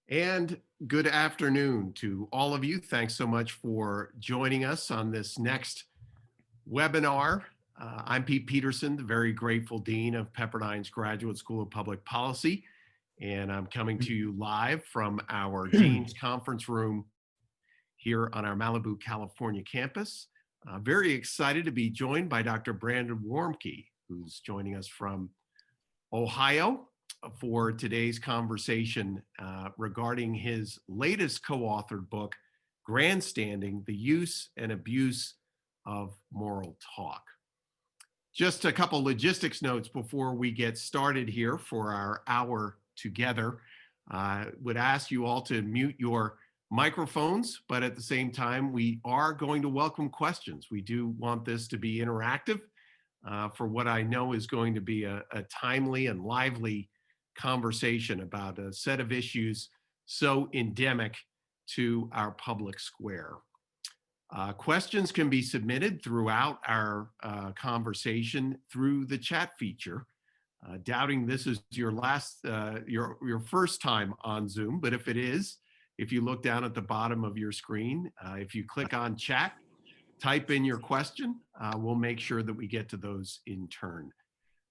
And good afternoon to all of you. Thanks so much for joining us on this next webinar. I'm Pete Peterson, the very grateful Dean of Pepperdine's Graduate School of Public Policy, and I'm coming to you live from our Dean's Conference Room here on our Malibu, California campus. Very excited to be joined by Dr. Brandon Warmke, who's joining us from Ohio for today's conversation regarding his latest co-authored book, Grandstanding, the Use and Abuse of Moral Talk. Just a couple logistics notes before we get started here for our hour together. I would ask you all to mute your microphones, but at the same time, we are going to welcome questions. We do want this to be interactive for what I know is going to be a timely and lively conversation about a set of issues so endemic to our public square. Questions can be submitted throughout our conversation through the chat feature. Doubting this is your first time on Zoom, but if it is, if you look down at the bottom of your screen, if you click on chat, type in your question, we'll make sure that we get to those in turn.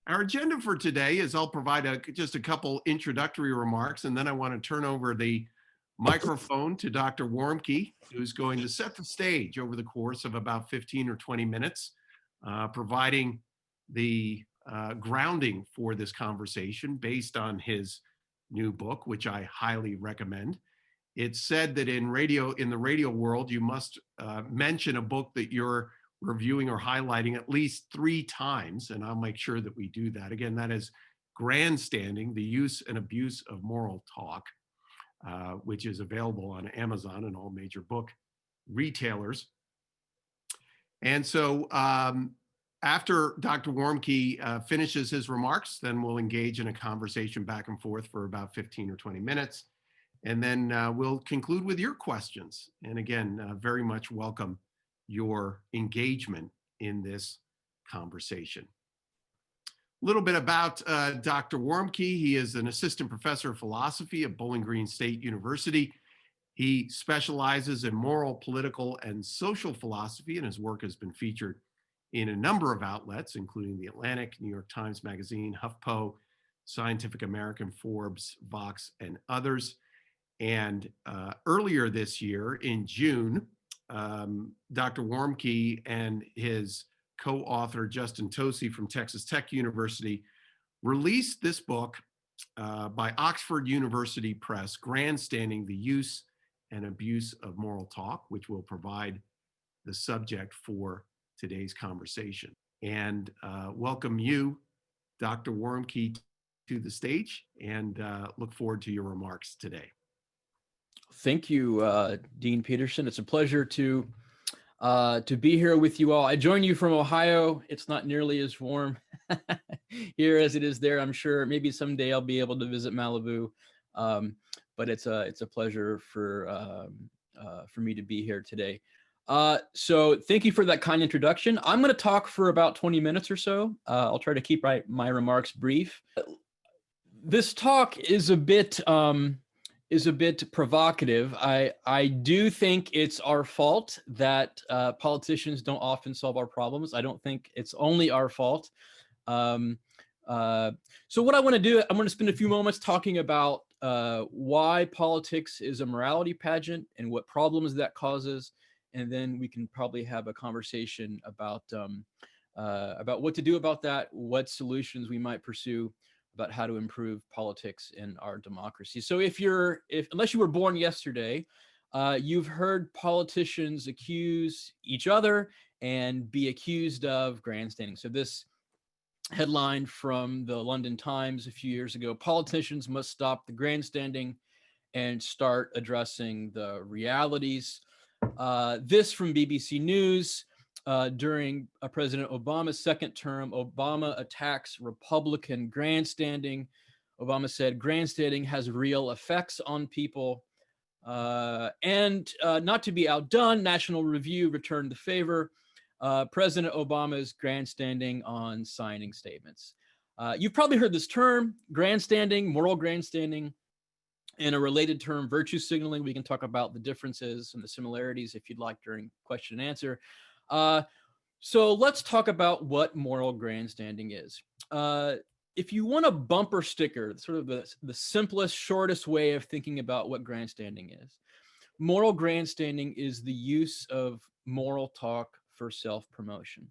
Our agenda for today is I'll provide just a couple introductory remarks, and then I want to turn over the microphone to Dr. Warmke, who's going to set the stage over the course of about 15 or 20 minutes, providing the grounding for this conversation based on his new book, which I highly recommend. It's said that in the radio world, you must mention a book that you're reviewing or highlighting at least 3 times, and I'll make sure that we do that. Again, that is Grandstanding, the Use and Abuse of Moral Talk, which is available on Amazon and all major book retailers. And so after Dr. Warmke finishes his remarks, then we'll engage in a conversation back and forth for about 15 or 20 minutes. And then we'll conclude with your questions. And again, very much welcome your engagement in this conversation. A little bit about Dr. Warmke. He is an assistant professor of philosophy at Bowling Green State University. He specializes in moral, political, and social philosophy, and his work has been featured in a number of outlets, including The Atlantic, New York Times Magazine, HuffPo, Scientific American, Forbes, Vox, and others. And earlier this year, in June, Dr. Warmke and his co-author, Justin Tosi from Texas Tech University, released this book by Oxford University Press, Grandstanding, the Use and Abuse of Moral Talk, which will provide the subject for today's conversation. And welcome you, Dr. Warmke, to the stage, and look forward to your remarks today. Thank you, Dean Peterson. It's a pleasure to be here with you all. I join you from Ohio. It's not nearly as warm here as it is there. I'm sure maybe someday I'll be able to visit Malibu, but it's a pleasure for me to be here today. So thank you for that kind introduction. I'm going to talk for about 20 minutes or so. I'll try to keep my remarks brief. This talk is a bit provocative. I do think it's our fault that politicians don't often solve our problems. I don't think it's only our fault. So what I want to do, I'm going to spend a few moments talking about why politics is a morality pageant and what problems that causes, and then we can probably have a conversation about what to do about that, what solutions we might pursue about how to improve politics in our democracy. So unless you were born yesterday, you've heard politicians accuse each other and be accused of grandstanding. So this headline from the London Times a few years ago, politicians must stop the grandstanding and start addressing the realities. This from BBC News. During President Obama's second term, Obama attacks Republican grandstanding. Obama said grandstanding has real effects on people. And not to be outdone, National Review returned the favor. President Obama's grandstanding on signing statements. You've probably heard this term, grandstanding, moral grandstanding. And a related term, virtue signaling, we can talk about the differences and the similarities if you'd like during question and answer. So let's talk about what moral grandstanding is. If you want a bumper sticker, sort of the simplest, shortest way of thinking about what grandstanding is, moral grandstanding is the use of moral talk for self-promotion.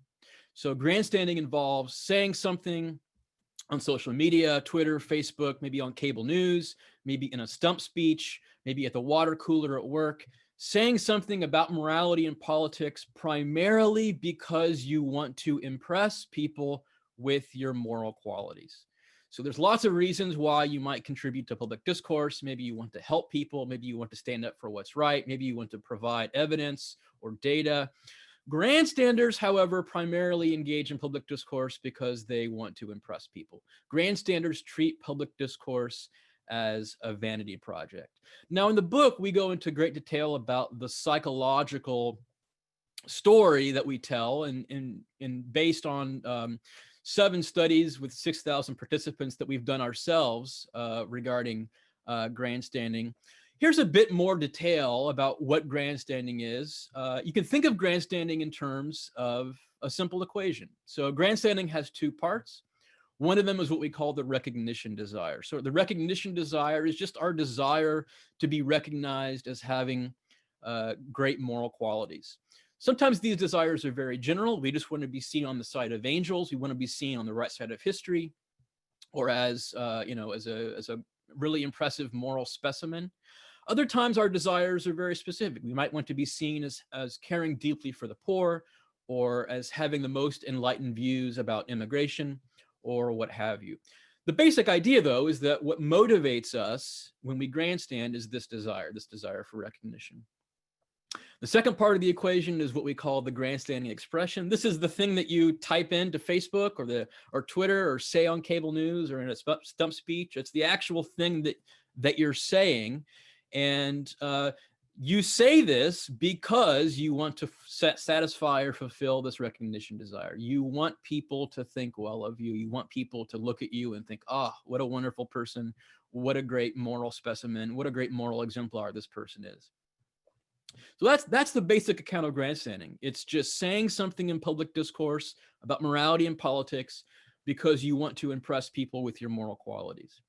So grandstanding involves saying something on social media, Twitter, Facebook, maybe on cable news, maybe in a stump speech, maybe at the water cooler at work, saying something about morality and politics primarily because you want to impress people with your moral qualities. So there's lots of reasons why you might contribute to public discourse. Maybe you want to help people. Maybe you want to stand up for what's right. Maybe you want to provide evidence or data. Grandstanders, however, primarily engage in public discourse because they want to impress people. Grandstanders treat public discourse as a vanity project. Now, in the book, we go into great detail about the psychological story that we tell, and based on 7 studies with 6,000 participants that we've done ourselves regarding grandstanding. Here's a bit more detail about what grandstanding is. You can think of grandstanding in terms of a simple equation. So grandstanding has 2 parts. One of them is what we call the recognition desire. So the recognition desire is just our desire to be recognized as having great moral qualities. Sometimes these desires are very general. We just want to be seen on the side of angels. We want to be seen on the right side of history, or as as a really impressive moral specimen. Other times our desires are very specific. We might want to be seen as caring deeply for the poor, or as having the most enlightened views about immigration, or what have you. The basic idea, though, is that what motivates us when we grandstand is this desire for recognition. The second part of the equation is what we call the grandstanding expression. This is the thing that you type into Facebook or Twitter, or say on cable news, or in a stump speech. It's the actual thing that you're saying. And you say this because you want to satisfy or fulfill this recognition desire. You want people to think well of you. You want people to look at you and think, ah, what a wonderful person. What a great moral specimen. What a great moral exemplar this person is. So that's the basic account of grandstanding. It's just saying something in public discourse about morality and politics because you want to impress people with your moral qualities.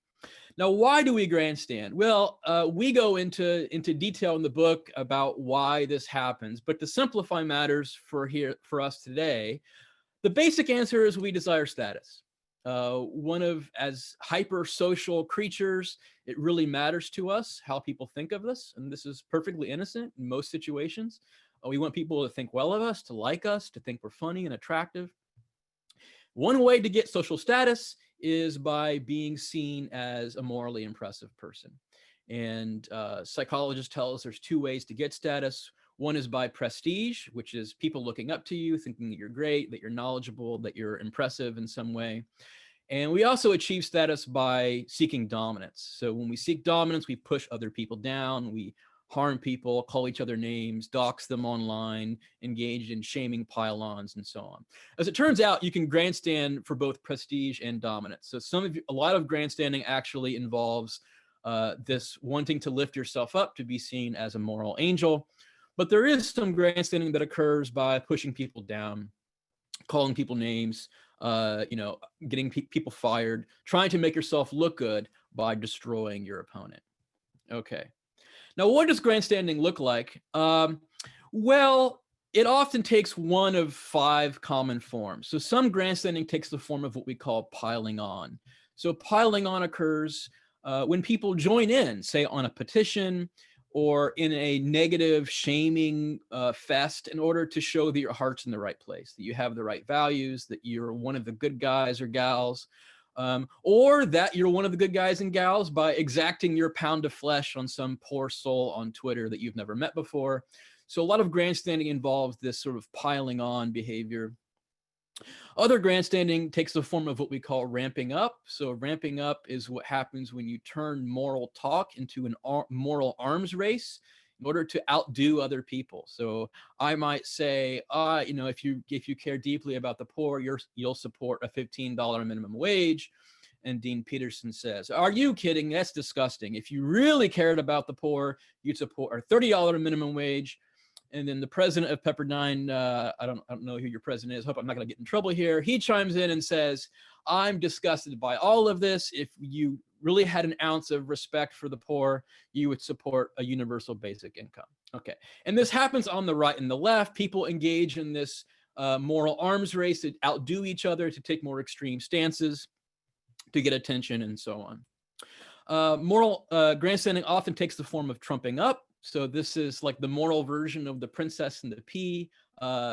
Now, why do we grandstand? Well, we go into detail in the book about why this happens, but to simplify matters for us today, the basic answer is we desire status. As hyper social creatures, it really matters to us how people think of us, and this is perfectly innocent in most situations. We want people to think well of us, to like us, to think we're funny and attractive. One way to get social status is by being seen as a morally impressive person. And psychologists tell us there's 2 ways to get status. One is by prestige, which is people looking up to you, thinking that you're great, that you're knowledgeable, that you're impressive in some way. And we also achieve status by seeking dominance. So when we seek dominance, we push other people down, we harm people, call each other names, dox them online, engage in shaming pile-ons, and so on. As it turns out, you can grandstand for both prestige and dominance. So a lot of grandstanding actually involves this wanting to lift yourself up to be seen as a moral angel. But there is some grandstanding that occurs by pushing people down, calling people names, getting people fired, trying to make yourself look good by destroying your opponent. Okay. Now, what does grandstanding look like? Well, it often takes one of 5 common forms. So some grandstanding takes the form of what we call piling on. So piling on occurs when people join in, say on a petition or in a negative shaming fest, in order to show that your heart's in the right place, that you have the right values, that you're one of the good guys or gals. Or that you're one of the good guys and gals by exacting your pound of flesh on some poor soul on Twitter that you've never met before. So a lot of grandstanding involves this sort of piling on behavior. Other grandstanding takes the form of what we call ramping up. So ramping up is what happens when you turn moral talk into an moral arms race in order to outdo other people. So I might say, if you care deeply about the poor, you'll support a $15 minimum wage. And Dean Peterson says, "Are you kidding? That's disgusting. If you really cared about the poor, you'd support our $30 minimum wage." And then the president of Pepperdine, I don't know who your president is. Hope I'm not going to get in trouble here. He chimes in and says, "I'm disgusted by all of this. If you really had an ounce of respect for the poor, you would support a universal basic income." Okay. And this happens on the right and the left. People engage in this moral arms race to outdo each other, to take more extreme stances, to get attention, and so on. Moral grandstanding often takes the form of trumping up. So this is like the moral version of the Princess and the Pea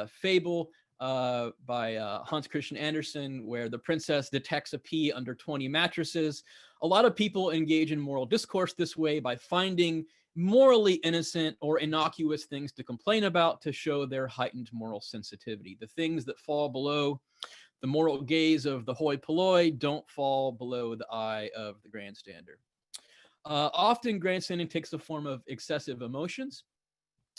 fable by Hans Christian Andersen, where the princess detects a pea under 20 mattresses. A lot of people engage in moral discourse this way by finding morally innocent or innocuous things to complain about to show their heightened moral sensitivity. The things that fall below the moral gaze of the hoi polloi don't fall below the eye of the grandstander. Often grandstanding takes the form of excessive emotions,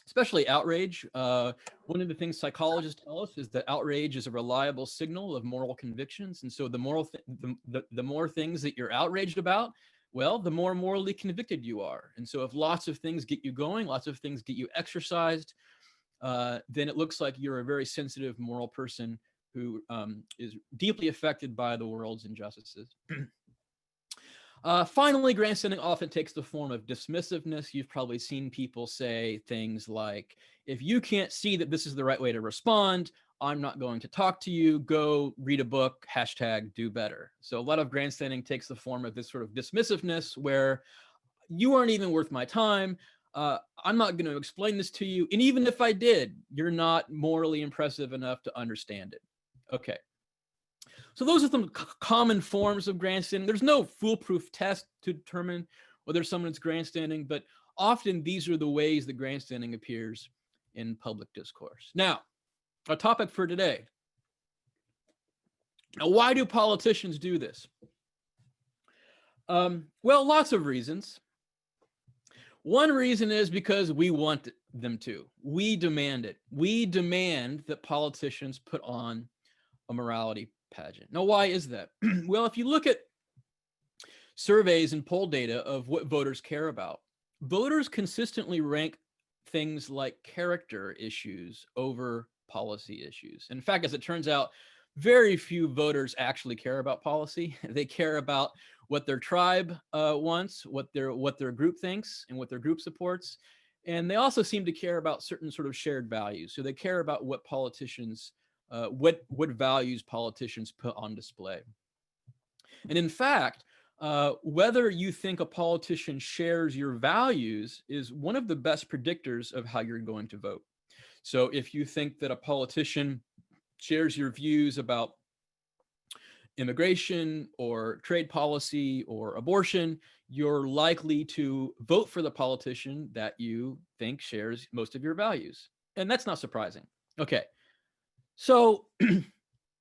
especially outrage. One of the things psychologists tell us is that outrage is a reliable signal of moral convictions. And so the more things that you're outraged about, well, the more morally convicted you are. And so if lots of things get you going, lots of things get you exercised, then it looks like you're a very sensitive moral person who is deeply affected by the world's injustices. Finally, grandstanding often takes the form of dismissiveness. You've probably seen people say things like, "If you can't see that this is the right way to respond, I'm not going to talk to you. Go read a book, #do better." So a lot of grandstanding takes the form of this sort of dismissiveness where you aren't even worth my time. I'm not going to explain this to you. And even if I did, you're not morally impressive enough to understand it. Okay. So those are some common forms of grandstanding. There's no foolproof test to determine whether someone's grandstanding, but often these are the ways that grandstanding appears in public discourse. Now, our topic for today. Now, why do politicians do this? Well, lots of reasons. One reason is because we want them to. We demand it. We demand that politicians put on a morality pageant. Now, why is that? Well, if you look at surveys and poll data of what voters care about, voters consistently rank things like character issues over policy issues. In fact, as it turns out, very few voters actually care about policy. They care about what their tribe wants, what their group thinks, and what their group supports. And they also seem to care about certain sort of shared values. So they care about what politicians what values politicians put on display. And in fact, whether you think a politician shares your values is one of the best predictors of how you're going to vote. So if you think that a politician shares your views about immigration or trade policy or abortion, you're likely to vote for the politician that you think shares most of your values. And that's not surprising. Okay. So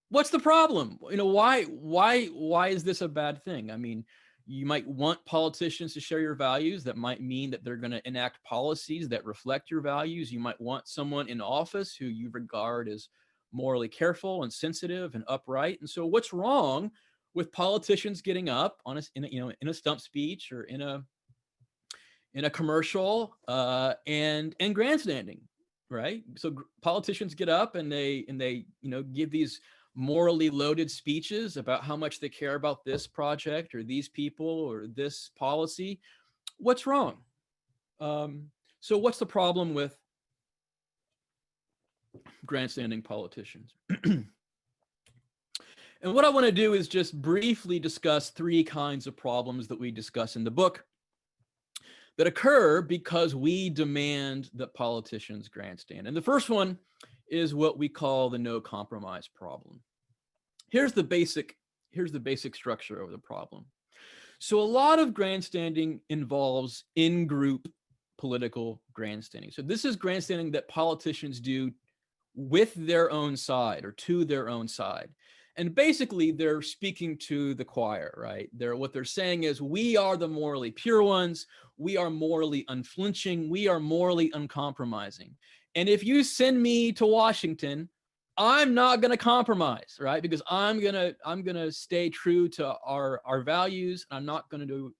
what's the problem? Why is this a bad thing? I mean, you might want politicians to share your values. That might mean that they're going to enact policies that reflect your values. You might want someone in office who you regard as morally careful and sensitive and upright. And so what's wrong with politicians getting up in a stump speech or in a commercial and grandstanding? Right. So politicians get up and they give these morally loaded speeches about how much they care about this project or these people or this policy. What's wrong? So what's the problem with grandstanding politicians? And what I want to do is just briefly discuss three kinds of problems that we discuss in the book that occur because we demand that politicians grandstand. And the first one is what we call the no compromise problem. Here's the basic structure of the problem. So a lot of grandstanding involves in-group political grandstanding. So this is grandstanding that politicians do with their own side or to their own side. And basically they're speaking to the choir, right? What they're saying is, we are the morally pure ones. We are morally unflinching. We are morally uncompromising. And if you send me to Washington, I'm not going to compromise, right? Because I'm gonna stay true to our values. I'm not going to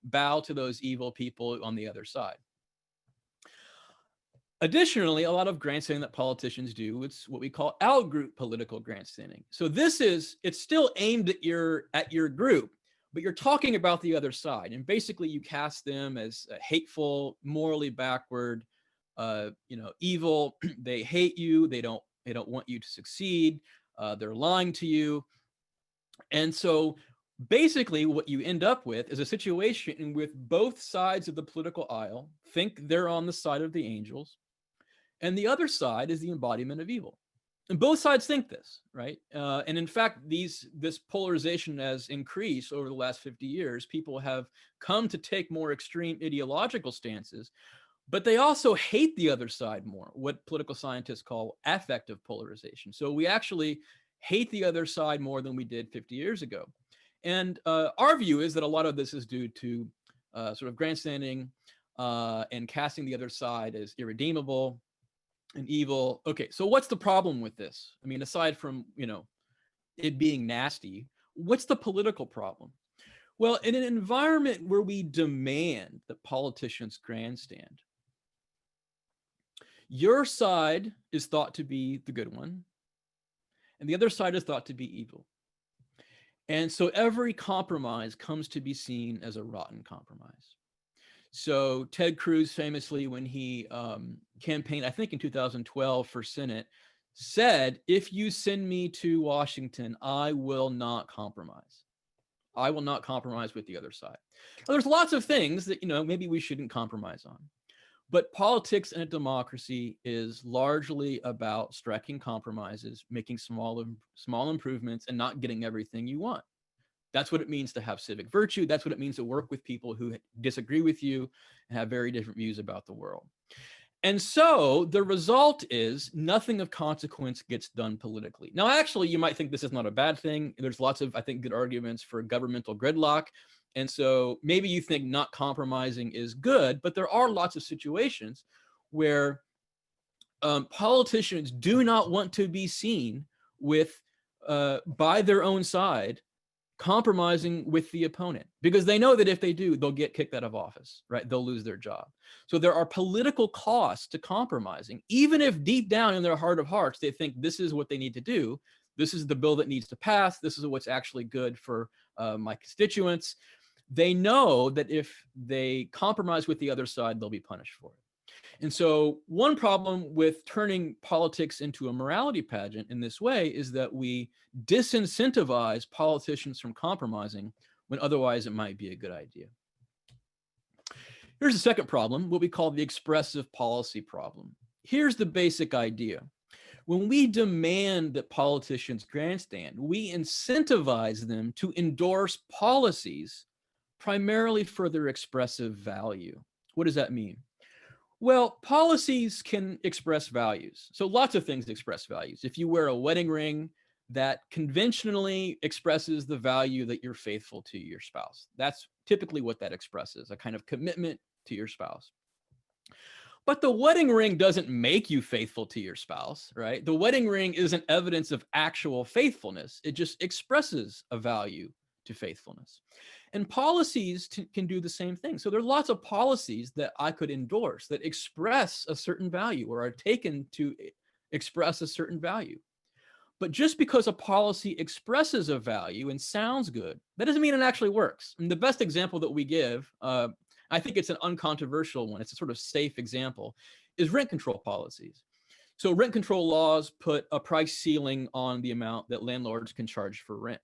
bow to those evil people on the other side. Additionally, a lot of grandstanding that politicians do, it's what we call out-group political grandstanding. So it's still aimed at your group, but you're talking about the other side, and basically you cast them as hateful, morally backward, evil. They hate you. They don't want you to succeed. They're lying to you, and so basically what you end up with is a situation with both sides of the political aisle think they're on the side of the angels, and the other side is the embodiment of evil. And both sides think this, right? And in fact, this polarization has increased over the last 50 years. People have come to take more extreme ideological stances, but they also hate the other side more, what political scientists call affective polarization. So we actually hate the other side more than we did 50 years ago. And our view is that a lot of this is due to sort of grandstanding and casting the other side as irredeemable and evil. Okay, so what's the problem with this? I mean, aside from, it being nasty, what's the political problem? Well, in an environment where we demand that politicians grandstand, your side is thought to be the good one, and the other side is thought to be evil. And so every compromise comes to be seen as a rotten compromise. So Ted Cruz famously, when he campaigned, I think in 2012 for Senate, said, if you send me to Washington, I will not compromise. I will not compromise with the other side. Now, there's lots of things that, maybe we shouldn't compromise on. But politics in a democracy is largely about striking compromises, making small improvements, and not getting everything you want. That's what it means to have civic virtue. That's what it means to work with people who disagree with you and have very different views about the world. And so the result is nothing of consequence gets done politically. Now, actually, you might think this is not a bad thing. There's lots of, I think, good arguments for governmental gridlock. And so maybe you think not compromising is good, but there are lots of situations where politicians do not want to be seen with, by their own side, compromising with the opponent, because they know that if they do, they'll get kicked out of office, right? They'll lose their job. So there are political costs to compromising, even if deep down in their heart of hearts, they think this is what they need to do. This is the bill that needs to pass. This is what's actually good for my constituents. They know that if they compromise with the other side, they'll be punished for it. And so one problem with turning politics into a morality pageant in this way is that we disincentivize politicians from compromising when otherwise it might be a good idea. Here's the second problem, what we call the expressive policy problem. Here's the basic idea. When we demand that politicians grandstand, we incentivize them to endorse policies primarily for their expressive value. What does that mean? Well, policies can express values. So lots of things express values. If you wear a wedding ring, that conventionally expresses the value that you're faithful to your spouse. That's typically what that expresses, a kind of commitment to your spouse. But the wedding ring doesn't make you faithful to your spouse, right? The wedding ring isn't evidence of actual faithfulness. It just expresses a value to faithfulness. And policies can do the same thing. So there are lots of policies that I could endorse that express a certain value or are taken to express a certain value. But just because a policy expresses a value and sounds good, that doesn't mean it actually works. And the best example that we give, I think it's an uncontroversial one, it's a sort of safe example, is rent control policies. So rent control laws put a price ceiling on the amount that landlords can charge for rent.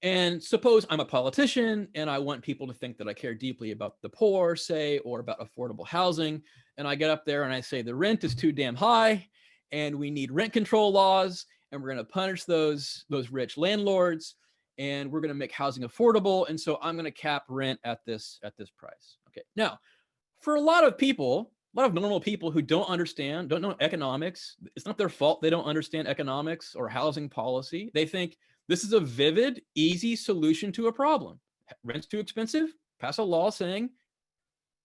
And suppose I'm a politician and I want people to think that I care deeply about the poor, say, or about affordable housing. And I get up there and I say the rent is too damn high and we need rent control laws and we're going to punish those rich landlords and we're going to make housing affordable. And so I'm going to cap rent at this price. Okay. Now, for a lot of people, a lot of normal people who don't know economics, it's not their fault they don't understand economics or housing policy. They think this is a vivid, easy solution to a problem. Rent's too expensive, pass a law saying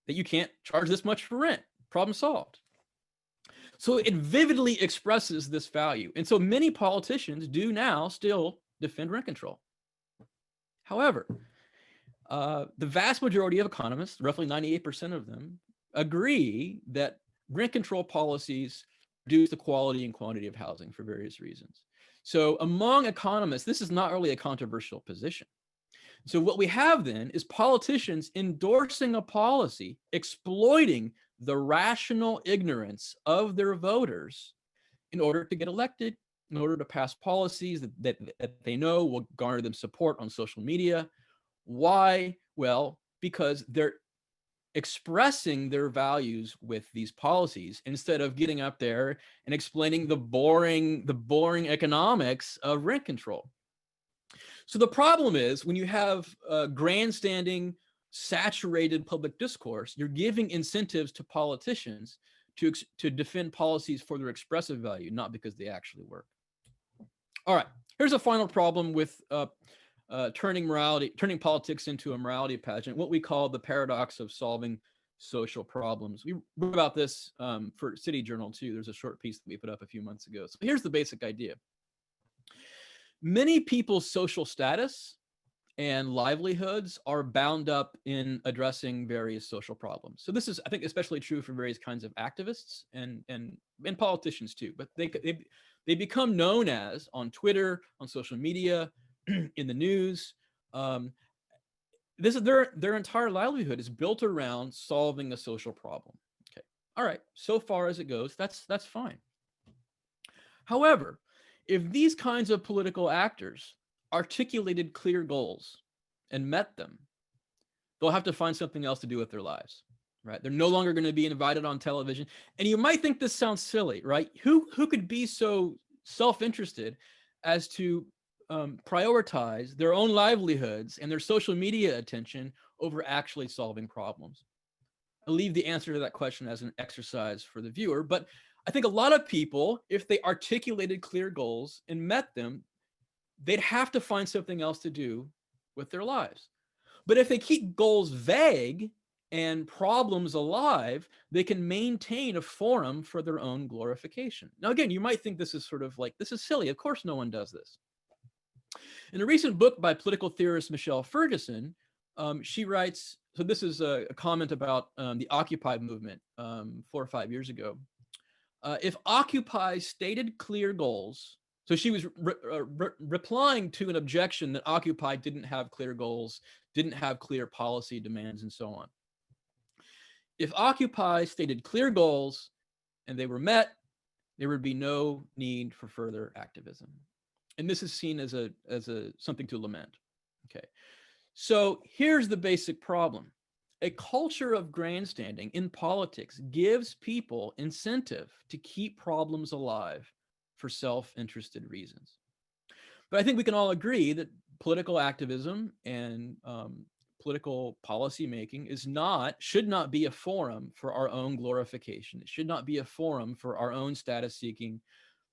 that you can't charge this much for rent. Problem solved. So it vividly expresses this value. And so many politicians do now still defend rent control. However, the vast majority of economists, roughly 98% of them, agree that rent control policies reduce the quality and quantity of housing for various reasons. So among economists, this is not really a controversial position. So what we have then is politicians endorsing a policy exploiting the rational ignorance of their voters in order to get elected, in order to pass policies that they know will garner them support on social media. Why? Well, because they're expressing their values with these policies instead of getting up there and explaining the boring economics of rent control. So the problem is when you have grandstanding, saturated public discourse, you're giving incentives to politicians to defend policies for their expressive value, not because they actually work. All right, here's a final problem with turning politics into a morality pageant, what we call the paradox of solving social problems. We wrote about this for City Journal too. There's a short piece that we put up a few months ago. So here's the basic idea. Many people's social status and livelihoods are bound up in addressing various social problems. So this is, I think, especially true for various kinds of activists and politicians too. But they become known as, on Twitter, on social media, in the news. This is their entire livelihood is built around solving a social problem. Okay, all right. So far as it goes, that's fine. However, if these kinds of political actors articulated clear goals and met them, they'll have to find something else to do with their lives, right? They're no longer going to be invited on television. And you might think this sounds silly, right? Who could be so self-interested as to prioritize their own livelihoods and their social media attention over actually solving problems? I'll leave the answer to that question as an exercise for the viewer, but I think a lot of people, if they articulated clear goals and met them, they'd have to find something else to do with their lives. But if they keep goals vague and problems alive, they can maintain a forum for their own glorification. Now, again, you might think this is sort of like, this is silly. Of course, no one does this. In a recent book by political theorist Michelle Ferguson, she writes, so this is a comment about the Occupy movement 4 or 5 years ago. If Occupy stated clear goals, so she was replying to an objection that Occupy didn't have clear goals, didn't have clear policy demands, and so on. If Occupy stated clear goals and they were met, there would be no need for further activism. And this is seen as something to lament. Okay, so here's the basic problem. A culture of grandstanding in politics gives people incentive to keep problems alive for self-interested reasons. But I think we can all agree that political activism and political policy making should not be a forum for our own glorification. It should not be a forum for our own status seeking,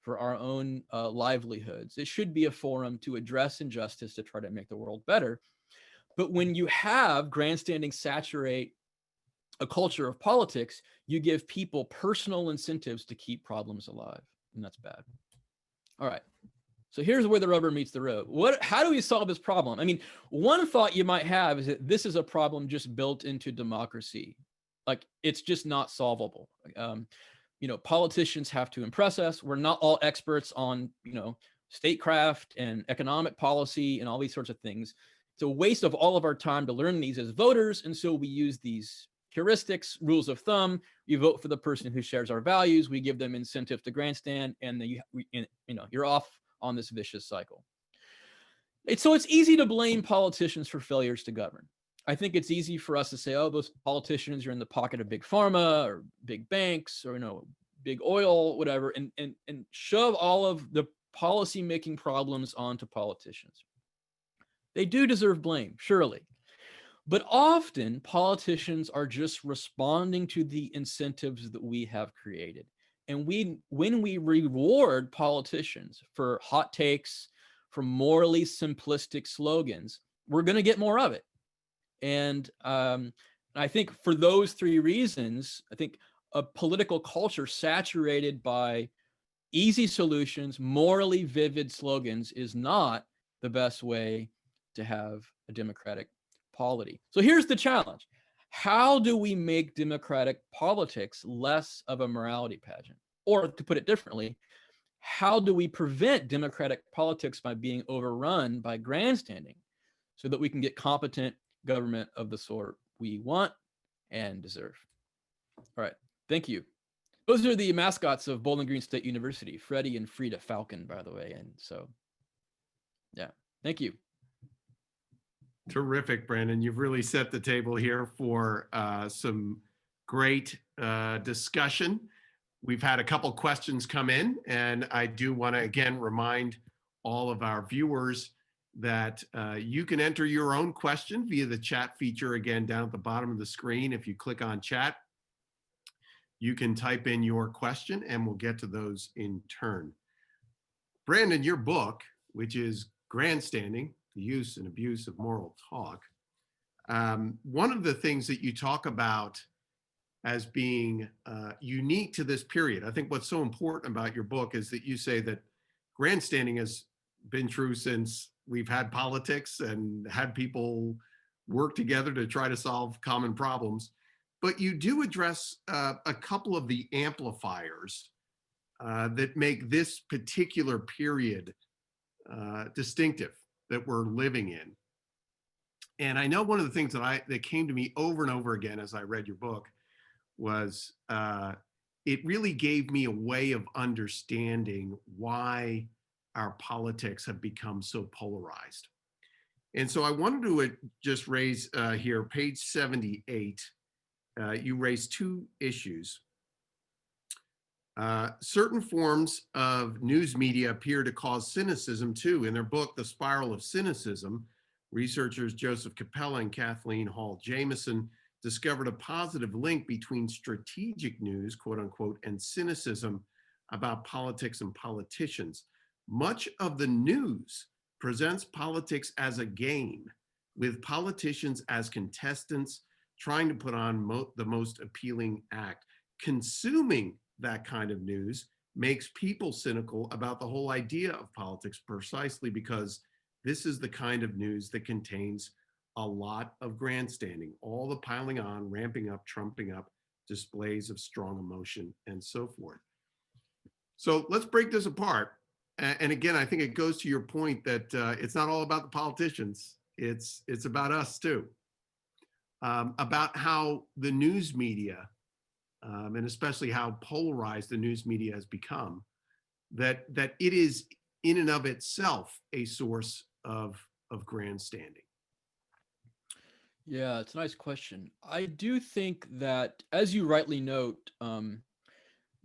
for our own livelihoods. It should be a forum to address injustice, to try to make the world better. But when you have grandstanding saturate a culture of politics, you give people personal incentives to keep problems alive, and that's bad. All right, so here's where the rubber meets the road. How do we solve this problem? I mean, one thought you might have is that this is a problem just built into democracy. Like, it's just not solvable. Politicians have to impress us. We're not all experts on, statecraft and economic policy and all these sorts of things. It's a waste of all of our time to learn these as voters. And so we use these heuristics, rules of thumb. You vote for the person who shares our values. We give them incentive to grandstand, and then you're off on this vicious cycle. So it's easy to blame politicians for failures to govern. I think it's easy for us to say, oh, those politicians are in the pocket of big pharma or big banks or, big oil, whatever, and shove all of the policy-making problems onto politicians. They do deserve blame, surely. But often politicians are just responding to the incentives that we have created. And when we reward politicians for hot takes, for morally simplistic slogans, we're going to get more of it. And I think for those three reasons, I think a political culture saturated by easy solutions, morally vivid slogans is not the best way to have a democratic polity. So here's the challenge. How do we make democratic politics less of a morality pageant? Or to put it differently, how do we prevent democratic politics by being overrun by grandstanding so that we can get competent government of the sort we want and deserve? All right, thank you. Those are the mascots of Bowling Green State University, Freddie and Frida Falcon, by the way. And so, yeah, thank you. Terrific, Brandon. You've really set the table here for some great discussion. We've had a couple questions come in, and I do want to again remind all of our viewers that you can enter your own question via the chat feature again down at the bottom of the screen. If you click on chat, you can type in your question and we'll get to those in turn. Brandon, your book, which is Grandstanding, the Use and Abuse of Moral Talk, one of the things that you talk about as being unique to this period, I think what's so important about your book is that you say that grandstanding has been true since we've had politics and had people work together to try to solve common problems. But you do address a couple of the amplifiers that make this particular period distinctive that we're living in. And I know one of the things that came to me over and over again as I read your book was it really gave me a way of understanding why our politics have become so polarized. And so I wanted to just raise here, page 78, you raise two issues. Certain forms of news media appear to cause cynicism too. In their book, The Spiral of Cynicism, researchers Joseph Capella and Kathleen Hall Jameson discovered a positive link between strategic news, quote unquote, and cynicism about politics and politicians. Much of the news presents politics as a game, with politicians as contestants trying to put on the most appealing act. Consuming that kind of news makes people cynical about the whole idea of politics, precisely because this is the kind of news that contains a lot of grandstanding, all the piling on, ramping up, trumping up, displays of strong emotion, and so forth. So let's break this apart. And again, I think it goes to your point that it's not all about the politicians. It's about us too. About how the news media, and especially how polarized the news media has become, that it is in and of itself a source of grandstanding. Yeah, it's a nice question. I do think that, as you rightly note,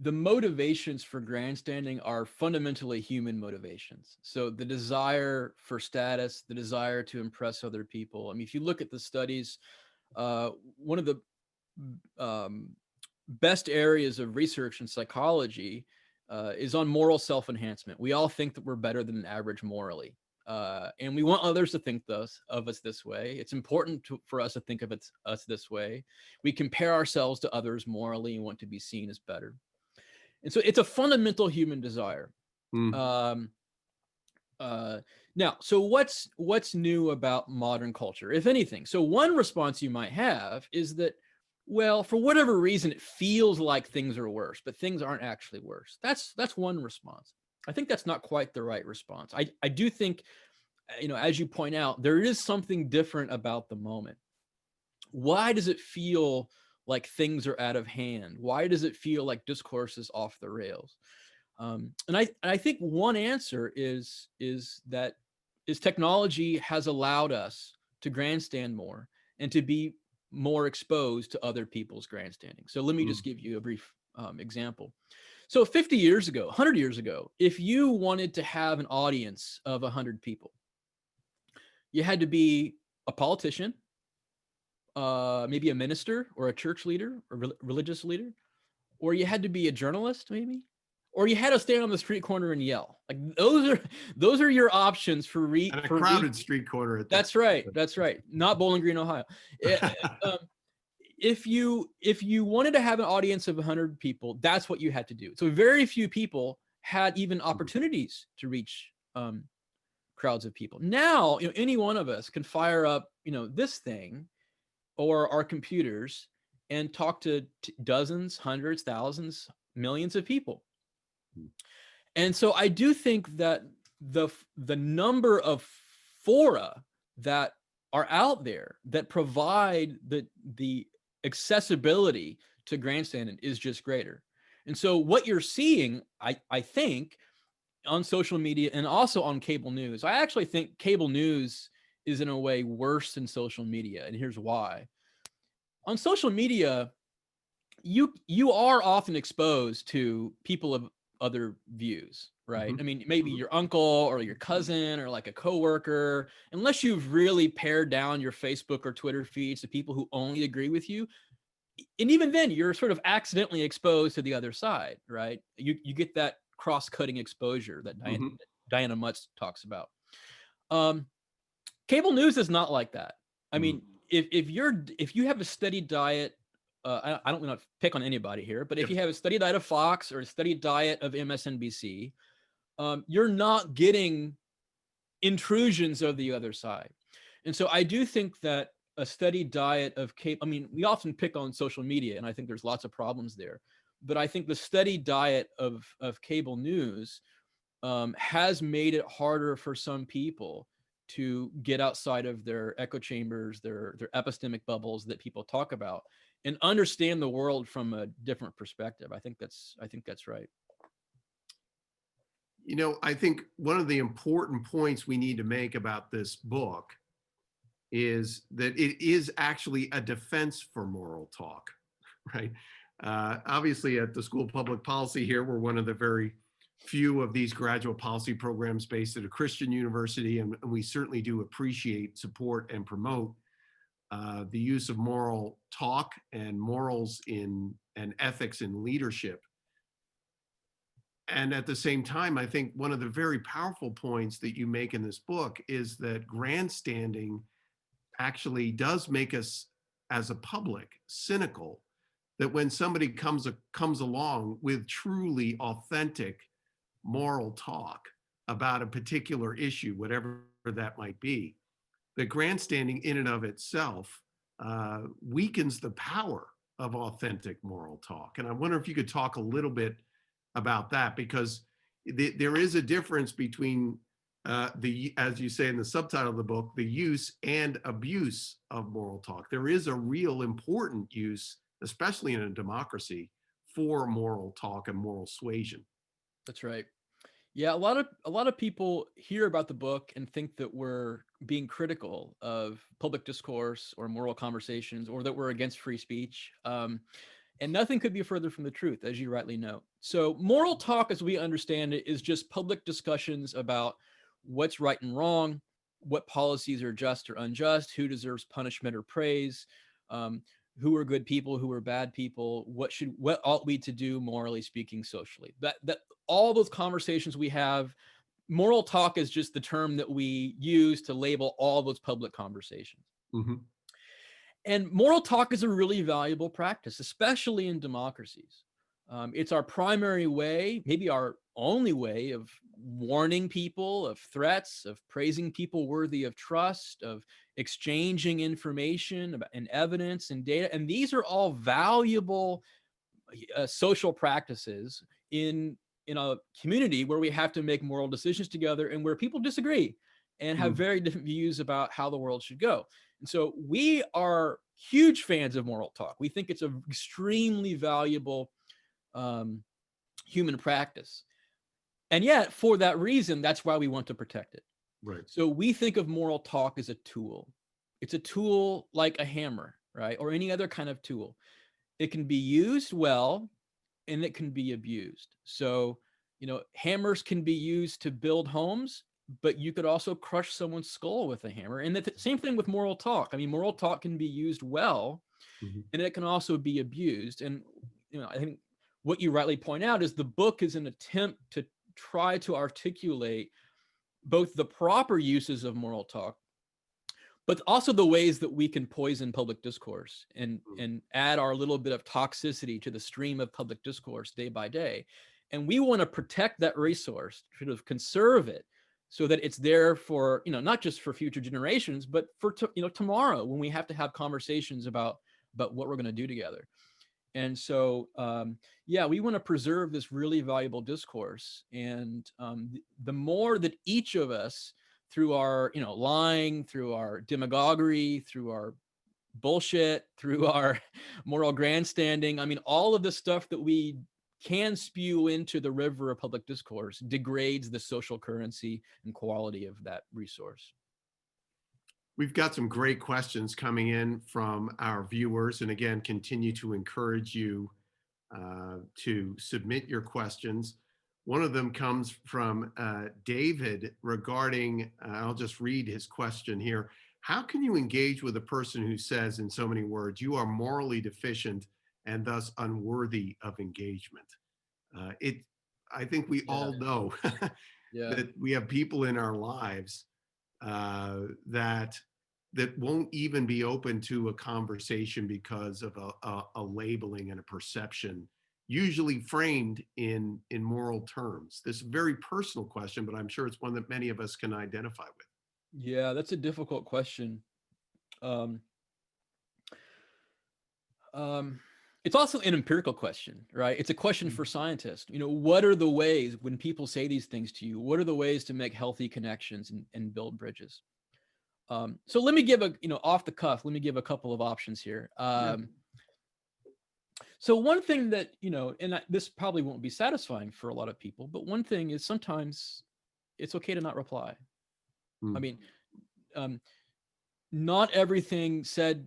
the motivations for grandstanding are fundamentally human motivations. So the desire for status, the desire to impress other people. I mean, if you look at the studies, one of the best areas of research in psychology is on moral self-enhancement. We all think that we're better than average morally. And we want others to think of us this way. It's important for us to think of us this way. We compare ourselves to others morally and want to be seen as better. And so it's a fundamental human desire. Now, so what's new about modern culture, if anything? So one response you might have is that, well, for whatever reason, it feels like things are worse, but things aren't actually worse. That's one response. I think that's not quite the right response. I do think, as you point out, there is something different about the moment. Why does it feel like things are out of hand? Why does it feel like discourse is off the rails? And I think one answer is technology has allowed us to grandstand more and to be more exposed to other people's grandstanding. So let me just give you a brief example. So 50 years ago, 100 years ago, if you wanted to have an audience of 100 people, you had to be a politician, maybe a minister or a church leader or religious leader, or you had to be a journalist maybe, or you had to stand on the street corner and yell. Like those are your options for and a crowded street corner. That's right. Not Bowling Green, Ohio. if you wanted to have an audience of 100 people, that's what you had to do. So very few people had even opportunities to reach crowds of people. Now, any one of us can fire up, this thing or our computers and talk to dozens, hundreds, thousands, millions of people. And so I do think that the number of fora that are out there that provide the accessibility to grandstanding is just greater. And so what you're seeing, I think, on social media and also on cable news, I actually think cable news is in a way worse than social media. And here's why. On social media, you are often exposed to people of other views, right? Mhm. I mean, maybe your uncle or your cousin or like a coworker, unless you've really pared down your Facebook or Twitter feeds to people who only agree with you. And even then, you're sort of accidentally exposed to the other side, right? You get that cross-cutting exposure that Mhm. Diana Mutz talks about. Cable news is not like that. I mean, if you have a steady diet, I don't want to pick on anybody here, but if Yep. you have a steady diet of Fox or a steady diet of MSNBC, you're not getting intrusions of the other side. And so I do think that a steady diet of cable, I mean, we often pick on social media, and I think there's lots of problems there, but I think the steady diet of cable news has made it harder for some people to get outside of their echo chambers, their epistemic bubbles that people talk about, and understand the world from a different perspective. I think that's right. I think one of the important points we need to make about this book is that it is actually a defense for moral talk, right? Obviously, at the School of Public Policy here, we're one of the very few of these graduate policy programs based at a Christian university, and we certainly do appreciate, support, and promote the use of moral talk and morals and ethics in leadership. And at the same time, I think one of the very powerful points that you make in this book is that grandstanding actually does make us, as a public, cynical. That when somebody comes along with truly authentic moral talk about a particular issue, whatever that might be, that grandstanding in and of itself weakens the power of authentic moral talk. And I wonder if you could talk a little bit about that, because there is a difference between as you say in the subtitle of the book, the use and abuse of moral talk. There is a real important use, especially in a democracy, for moral talk and moral suasion. That's right. Yeah, a lot of people hear about the book and think that we're being critical of public discourse or moral conversations, or that we're against free speech. And nothing could be further from the truth, as you rightly note. So moral talk, as we understand it, is just public discussions about what's right and wrong, what policies are just or unjust, who deserves punishment or praise, who are good people, who are bad people, what ought we to do, morally speaking, socially. That all those conversations we have, moral talk is just the term that we use to label all those public conversations. Mm-hmm. And moral talk is a really valuable practice, especially in democracies. It's our primary way, maybe our only way, of warning people of threats, of praising people worthy of trust, of exchanging information and evidence and data. And these are all valuable social practices in a community where we have to make moral decisions together and where people disagree and have very different views about how the world should go. And so we are huge fans of moral talk. We think it's an extremely valuable human practice. And yet, for that reason, that's why we want to protect it. Right. So we think of moral talk as a tool. It's a tool like a hammer, right? Or any other kind of tool. It can be used well, and it can be abused. So, hammers can be used to build homes, but you could also crush someone's skull with a hammer. And the same thing with moral talk. I mean, moral talk can be used well, and it can also be abused. And, I think what you rightly point out is the book is an attempt to try to articulate both the proper uses of moral talk, but also the ways that we can poison public discourse and add our little bit of toxicity to the stream of public discourse day by day. And we want to protect that resource, sort of conserve it, so that it's there for, not just for future generations, but for tomorrow, when we have to have conversations about what we're going to do together. And so, yeah, we want to preserve this really valuable discourse. And the more that each of us, through our, lying, through our demagoguery, through our bullshit, through our moral grandstanding, I mean, all of the stuff that we can spew into the river of public discourse degrades the social currency and quality of that resource. We've got some great questions coming in from our viewers. And again, continue to encourage you to submit your questions. One of them comes from David regarding, I'll just read his question here. How can you engage with a person who says, in so many words, you are morally deficient and thus unworthy of engagement? I think we all know that we have people in our lives that won't even be open to a conversation because of a labeling and a perception, usually framed in moral terms. This is a very personal question, but I'm sure it's one that many of us can identify with. Yeah, that's a difficult question. It's also an empirical question, right? It's a question for scientists. What are the ways, when people say these things to you, what are the ways to make healthy connections and build bridges? So let me give off the cuff, let me give a couple of options here. So one thing that, and this probably won't be satisfying for a lot of people, but one thing is sometimes it's okay to not reply. I mean, not everything said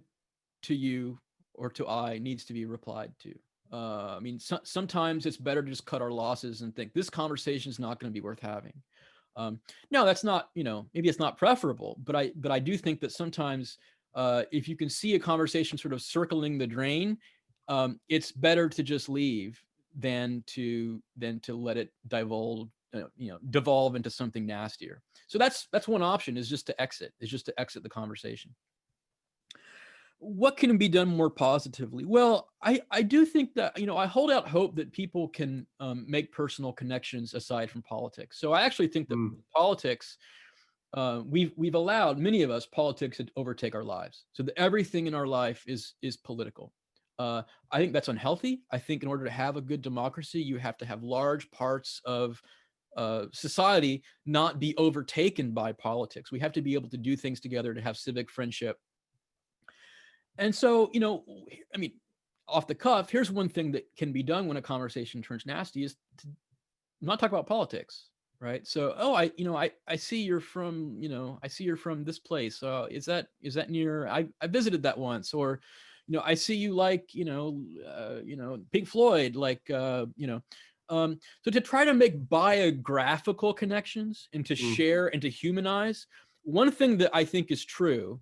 to you or to I needs to be replied to. I mean, sometimes it's better to just cut our losses and think this conversation is not going to be worth having. No, that's not, maybe it's not preferable, but I do think that sometimes if you can see a conversation sort of circling the drain, it's better to just leave than to let it devolve into something nastier. So that's one option, is just to exit the conversation. What can be done more positively? Well, I do think that, I hold out hope that people can make personal connections aside from politics. So I actually think that politics, we've allowed, many of us, politics to overtake our lives, so that everything in our life is political. I think that's unhealthy. I think in order to have a good democracy, you have to have large parts of society not be overtaken by politics. We have to be able to do things together, to have civic friendship. And so, I mean, off the cuff, here's one thing that can be done when a conversation turns nasty, is to not talk about politics, right? So, I see you're from, I see you're from this place. Is that near? I visited that once. Or, I see you like, Pink Floyd, like, so to try to make biographical connections and to share and to humanize. One thing that I think is true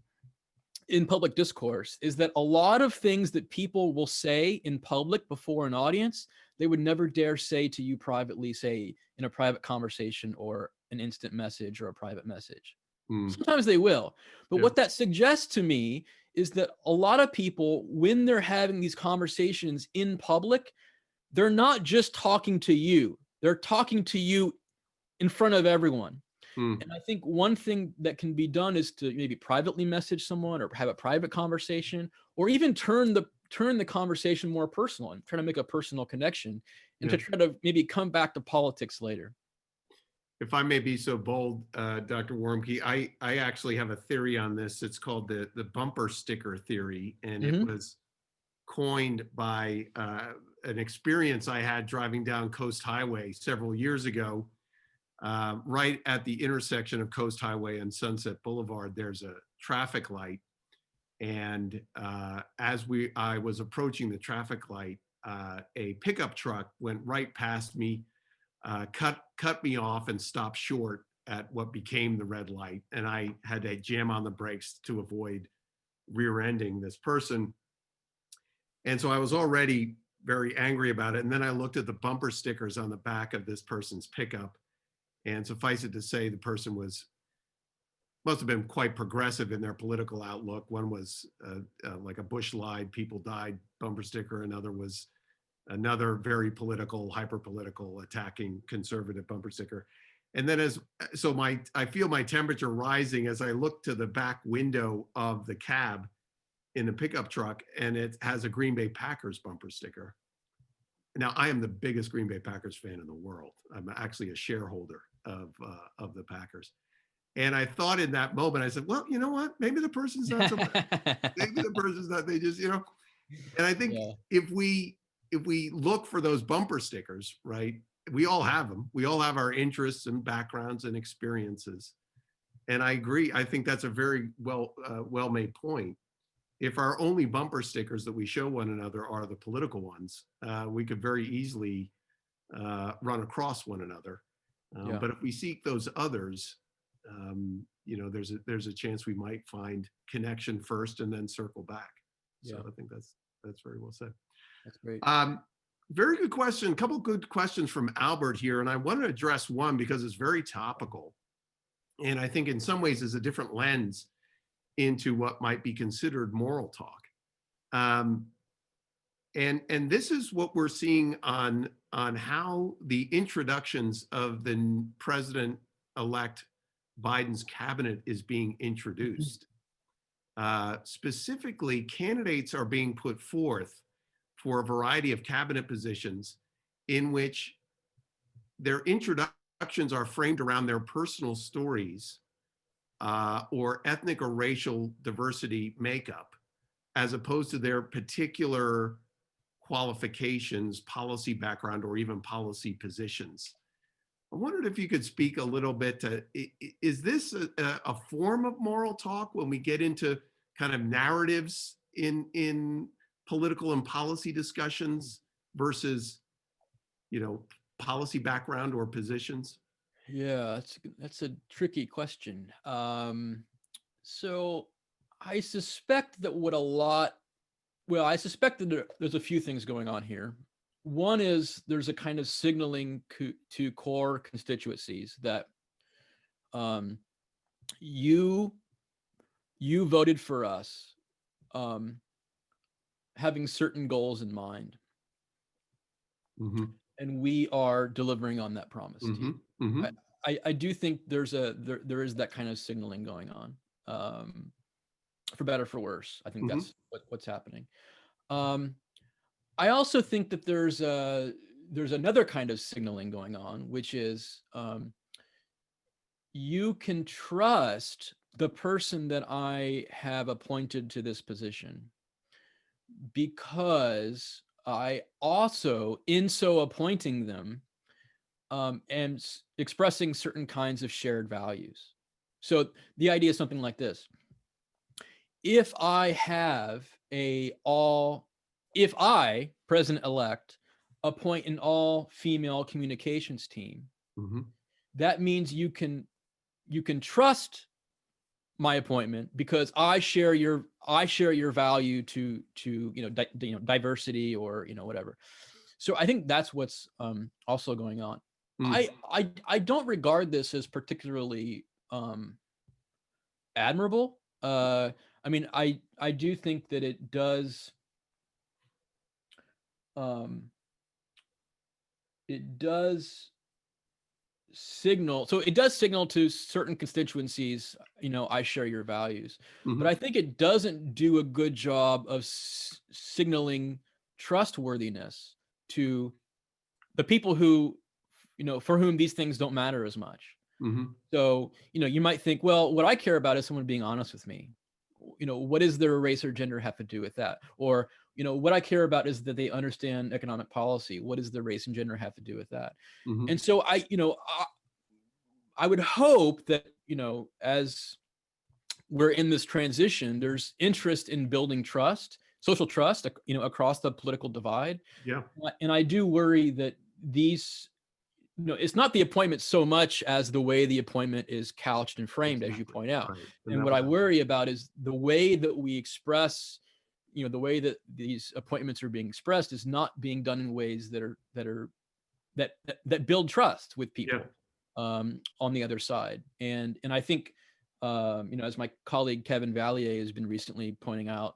in public discourse is that a lot of things that people will say in public before an audience, they would never dare say to you privately, say in a private conversation or an instant message or a private message. Sometimes they will. But what that suggests to me is that a lot of people, when they're having these conversations in public, they're not just talking to you. They're talking to you in front of everyone. And I think one thing that can be done is to maybe privately message someone or have a private conversation, or even turn the conversation more personal and try to make a personal connection, and to try to maybe come back to politics later. If I may be so bold, Dr. Warmke, I actually have a theory on this. It's called the bumper sticker theory, and it was coined by an experience I had driving down Coast Highway several years ago. Right at the intersection of Coast Highway and Sunset Boulevard, there's a traffic light. And as I was approaching the traffic light, a pickup truck went right past me, cut me off and stopped short at what became the red light. And I had to jam on the brakes to avoid rear-ending this person. And so I was already very angry about it. And then I looked at the bumper stickers on the back of this person's pickup. And suffice it to say, the person was must have been quite progressive in their political outlook. One was like a Bush lied, people died bumper sticker. Another was another very political, hyper political, attacking conservative bumper sticker. And then I feel my temperature rising as I look to the back window of the cab in the pickup truck, and it has a Green Bay Packers bumper sticker. Now, I am the biggest Green Bay Packers fan in the world. I'm actually a shareholder of the Packers. And I thought in that moment, I said, well, you know what? Maybe the person's not so bad. Maybe the person's not, they just, and I think Yeah. if we look for those bumper stickers, right? We all have them. We all have our interests and backgrounds and experiences. And I agree. I think that's a very well-made point. If our only bumper stickers that we show one another are the political ones, we could very easily run across one another. Yeah. But if we seek those others, there's a chance we might find connection first and then circle back. So I think that's very well said. That's great. Very good question. A couple of good questions from Albert here, and I want to address one because it's very topical, and I think in some ways is a different lens into what might be considered moral talk. And this is what we're seeing on how the introductions of the President-elect Biden's cabinet is being introduced. Specifically, candidates are being put forth for a variety of cabinet positions in which their introductions are framed around their personal stories or ethnic or racial diversity makeup, as opposed to their particular qualifications, policy background, or even policy positions. I wondered if you could speak a little bit to, is this a form of moral talk when we get into kind of narratives in political and policy discussions versus, policy background or positions? Yeah, that's a tricky question. So I suspect that I suspect that there's a few things going on here. One is there's a kind of signaling to core constituencies that you voted for us, having certain goals in mind, and we are delivering on that promise to you. I do think there is that kind of signaling going on, for better or for worse. I think that's what's happening. I also think that there's another kind of signaling going on, which is you can trust the person that I have appointed to this position because I also, in so appointing them, am expressing certain kinds of shared values. So the idea is something like this. If I, President-elect, appoint an all-female communications team, that means you can trust my appointment because I share your value to diversity or whatever. So I think that's what's also going on. I don't regard this as particularly admirable. I mean, I do think that it does signal. So it does signal to certain constituencies, I share your values. But I think it doesn't do a good job of signaling trustworthiness to the people who, for whom these things don't matter as much. So, you might think, well, what I care about is someone being honest with me. What does their race or gender have to do with that? Or, what I care about is that they understand economic policy. What does their race and gender have to do with that? And so I would hope that, as we're in this transition, there's interest in building trust, social trust, across the political divide. Yeah. And I do worry that these, it's not the appointment so much as the way the appointment is couched and framed, as you point out. Right. And what I worry about is the way that we express, the way that these appointments are being expressed is not being done in ways that build trust with people on the other side. And I think as my colleague Kevin Valier has been recently pointing out,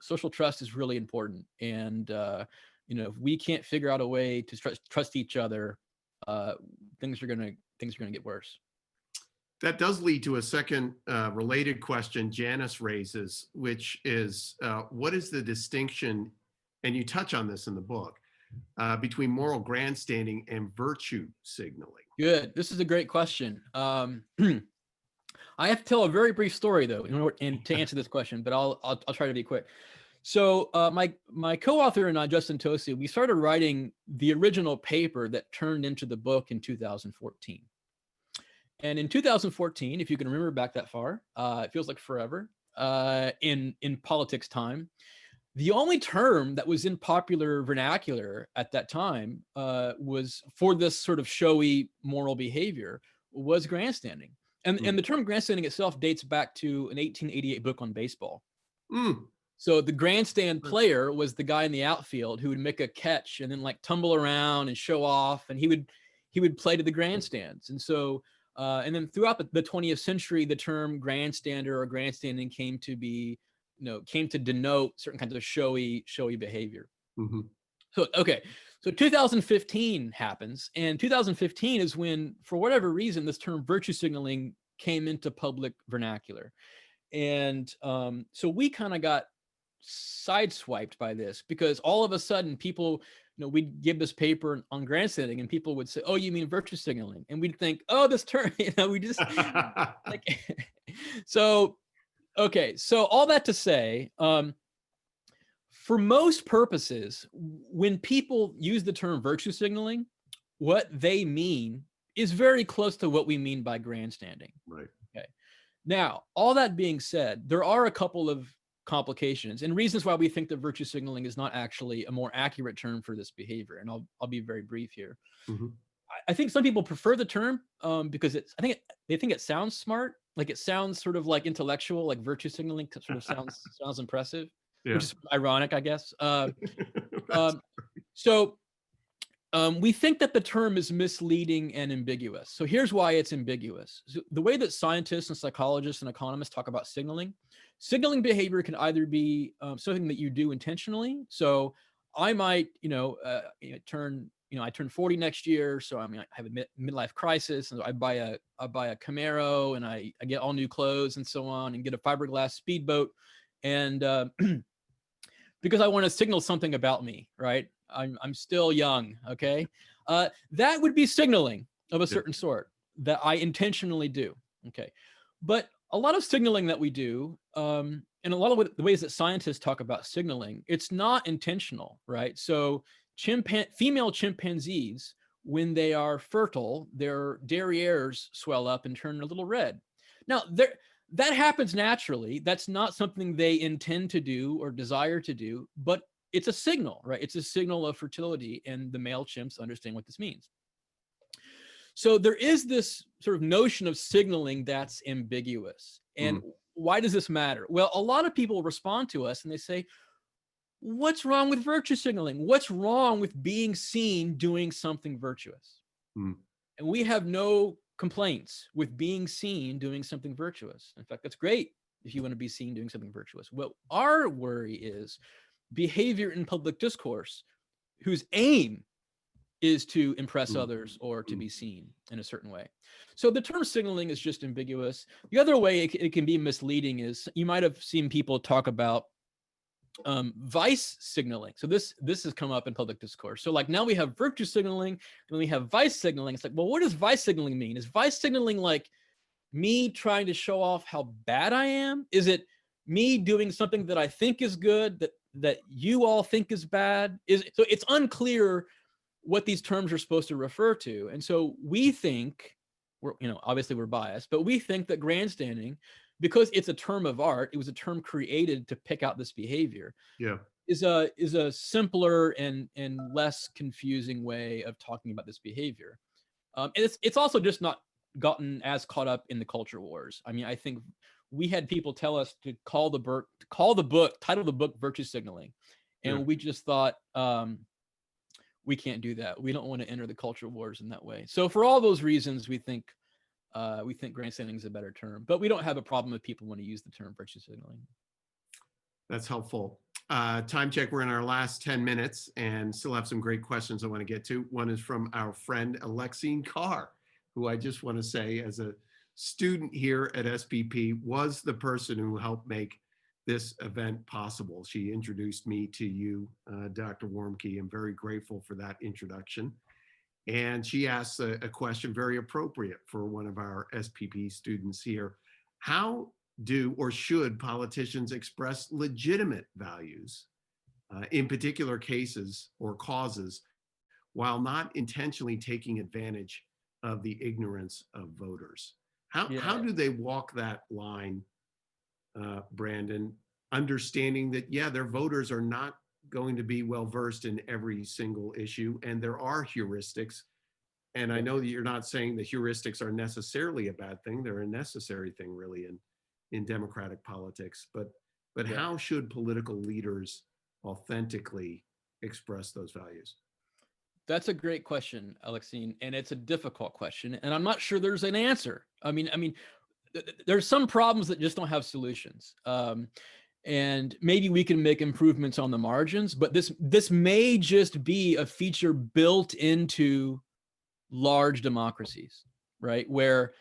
social trust is really important. And, if we can't figure out a way to trust each other, things are going to get worse. That does lead to a second related question Janice raises, which is what is the distinction, and you touch on this in the book, between moral grandstanding and virtue signaling? Good. This is a great question. I have to tell a very brief story though, and to answer this question, but I'll try to be quick. So my co-author and I, Justin Tosi, we started writing the original paper that turned into the book in 2014. And in 2014, if you can remember back that far, it feels like forever, in politics time, the only term that was in popular vernacular at that time was for this sort of showy moral behavior was grandstanding. And the term grandstanding itself dates back to an 1888 book on baseball. So the grandstand player was the guy in the outfield who would make a catch and then like tumble around and show off, and he would play to the grandstands. And so and then throughout the 20th century, the term grandstander or grandstanding came to denote certain kinds of showy behavior. So 2015 happens, and 2015 is when, for whatever reason, this term virtue signaling came into public vernacular. And so we kind of got sideswiped by this, because all of a sudden people, we'd give this paper on grandstanding and people would say, oh, you mean virtue signaling? And we'd think, oh, this term, we just like, so all that to say, for most purposes, when people use the term virtue signaling, what they mean is very close to what we mean by grandstanding. Right. Okay. Now, all that being said, there are a couple of complications and reasons why we think that virtue signaling is not actually a more accurate term for this behavior. And I'll be very brief here. I think some people prefer the term because they think it sounds smart. Like it sounds sort of like intellectual, like virtue signaling sort of sounds impressive, which is ironic, I guess. So we think that the term is misleading and ambiguous. So here's why it's ambiguous. So the way that scientists and psychologists and economists talk about signaling behavior can either be something that you do intentionally. So I might, I turn 40 next year. So I have a midlife crisis, and I buy a Camaro, and I get all new clothes and so on, and get a fiberglass speedboat. And because I want to signal something about me, right? I'm still young. Okay. That would be signaling of a certain sort that I intentionally do. Okay. But a lot of signaling that we do, and a lot of the ways that scientists talk about signaling, it's not intentional, right? So female chimpanzees, when they are fertile, their derrieres swell up and turn a little red. Now, that happens naturally. That's not something they intend to do or desire to do, but it's a signal, right? It's a signal of fertility, and the male chimps understand what this means. So there is this sort of notion of signaling that's ambiguous. And why does this matter? Well, a lot of people respond to us and they say, what's wrong with virtue signaling? What's wrong with being seen doing something virtuous? And we have no complaints with being seen doing something virtuous. In fact, that's great if you want to be seen doing something virtuous. What our worry is behavior in public discourse whose aim is to impress others or to be seen in a certain way. So the term signaling is just ambiguous. The other way it can be misleading is you might have seen people talk about vice signaling. So this has come up in public discourse. So like now we have virtue signaling and we have vice signaling. It's like, well, what does vice signaling mean? Is vice signaling like me trying to show off how bad I am? Is it me doing something that I think is good that you all think is bad? So it's unclear what these terms are supposed to refer to. And so we think, obviously we're biased, but we think that grandstanding, because it's a term of art, it was a term created to pick out this behavior, is a simpler and less confusing way of talking about this behavior. And it's also just not gotten as caught up in the culture wars. I mean, I think we had people tell us to title the book Virtue Signaling. And we just thought, we can't do that. We don't want to enter the culture wars in that way. So for all those reasons, we think We think grandstanding is a better term, but we don't have a problem if people want to use the term virtue signaling. That's helpful. Time check, we're in our last 10 minutes and still have some great questions I want to get to. One is from our friend Alexine Carr, who I just want to say as a student here at SPP was the person who helped make this event possible. She introduced me to you, Dr. Warmke. I'm very grateful for that introduction. And she asked a question very appropriate for one of our SPP students here. How do or should politicians express legitimate values in particular cases or causes while not intentionally taking advantage of the ignorance of voters? How do they walk that line, Brandon, understanding that, yeah, their voters are not going to be well versed in every single issue, and there are heuristics. And I know that you're not saying the heuristics are necessarily a bad thing. They're a necessary thing, really, in democratic politics. But how should political leaders authentically express those values? That's a great question, Alexine, and it's a difficult question, and I'm not sure there's an answer. I mean, there's some problems that just don't have solutions, and maybe we can make improvements on the margins. But this may just be a feature built into large democracies, right? Where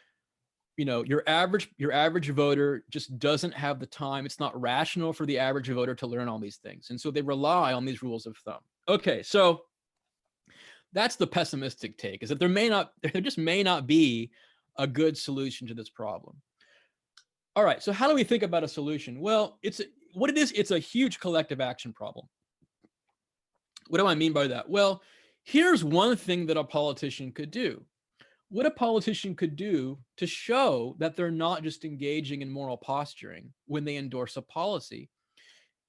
your average voter just doesn't have the time. It's not rational for the average voter to learn all these things, and so they rely on these rules of thumb. Okay, so that's the pessimistic take, is that there just may not be a good solution to this problem. All right, so how do we think about a solution? Well, it's a huge collective action problem. What do I mean by that? Well, here's one thing that a politician could do. What a politician could do to show that they're not just engaging in moral posturing when they endorse a policy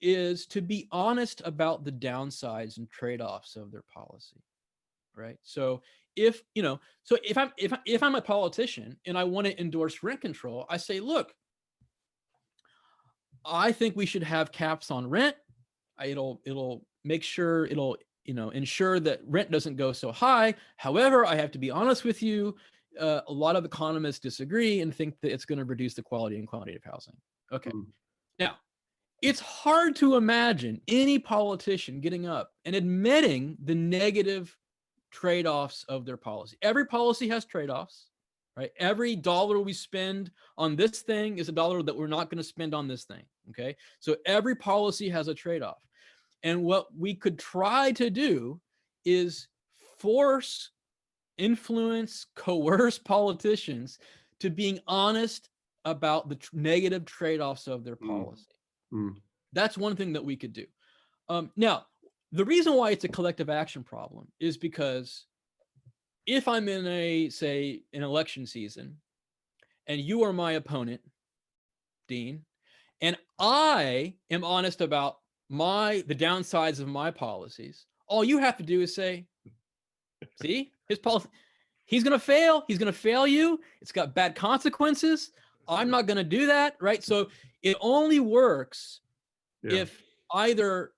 is to be honest about the downsides and trade-offs of their policy. Right. So if I'm a politician and I want to endorse rent control, I say, look, I think we should have caps on rent. It'll make sure ensure that rent doesn't go so high. However, I have to be honest with you. A lot of economists disagree and think that it's going to reduce the quality and quantity of housing. Okay. Now, it's hard to imagine any politician getting up and admitting the negative trade-offs of their policy. Every policy has trade-offs, right? Every dollar we spend on this thing is a dollar that we're not going to spend on this thing, okay? So every policy has a trade-off. And what we could try to do is force, influence, coerce politicians to being honest about the negative trade-offs of their policy. That's one thing that we could do. Now, the reason why it's a collective action problem is because if I'm in an election season and you are my opponent, Dean, and I am honest about the downsides of my policies, all you have to do is say, see, his policy, he's going to fail. He's going to fail you. It's got bad consequences. I'm not going to do that, right? So it only works if either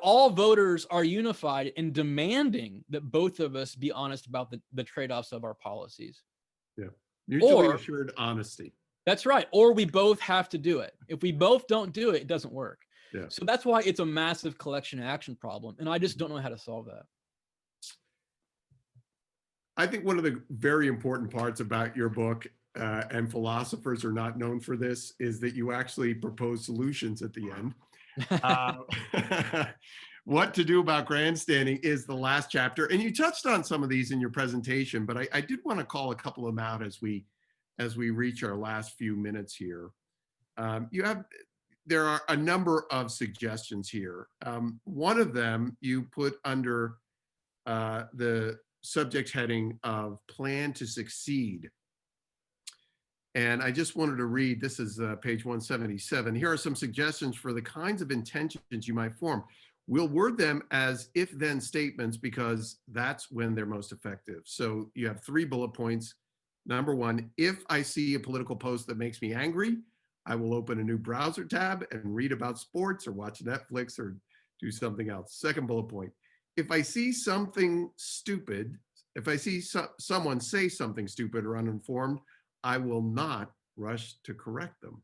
all voters are unified in demanding that both of us be honest about the trade-offs of our policies. Yeah. Mutually assured honesty. That's right. Or we both have to do it. If we both don't do it, it doesn't work. Yeah. So that's why it's a massive collection action problem. And I just don't know how to solve that. I think one of the very important parts about your book, and philosophers are not known for this, is that you actually propose solutions at the end. What to do about grandstanding is the last chapter, and you touched on some of these in your presentation, but I did want to call a couple of them out as we reach our last few minutes here. There are a number of suggestions here. One of them you put under the subject heading of plan to succeed. And I just wanted to read, this is page 177. Here are some suggestions for the kinds of intentions you might form. We'll word them as if-then statements because that's when they're most effective. So you have 3 bullet points. Number 1, if I see a political post that makes me angry, I will open a new browser tab and read about sports or watch Netflix or do something else. Second bullet point, if I see something stupid, If I see someone say something stupid or uninformed, I will not rush to correct them.